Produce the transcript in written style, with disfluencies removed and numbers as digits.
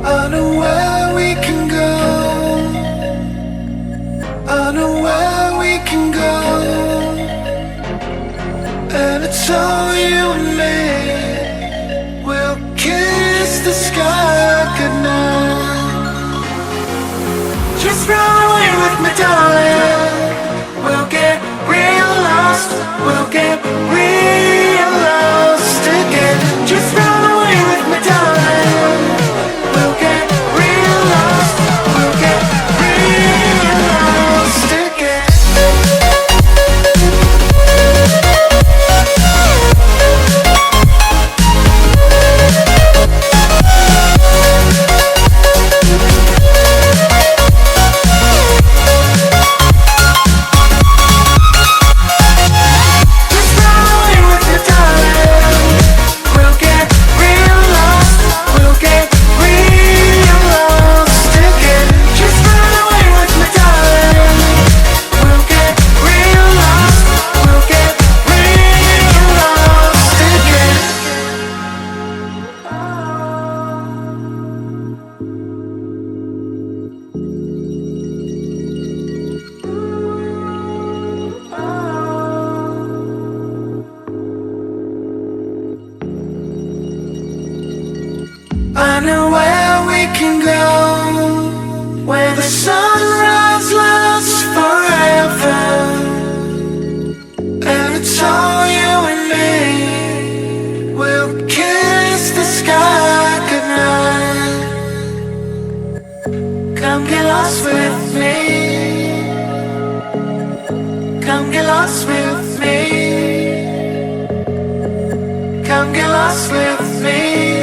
I know where we can go. I know where we can go. And it's all you and me. We'll kiss the sky goodnight. Just run away with me, darling. We'll get real lost. We'll get real lost again. Just run away with me, darling. We'll get real lost. We'll get real lost again. I know where we can go, where the sunrise lasts forever. And it's all you and me. We'll kiss the sky goodnight. Come get lost with me. Come get lost with me. Come get lost with me.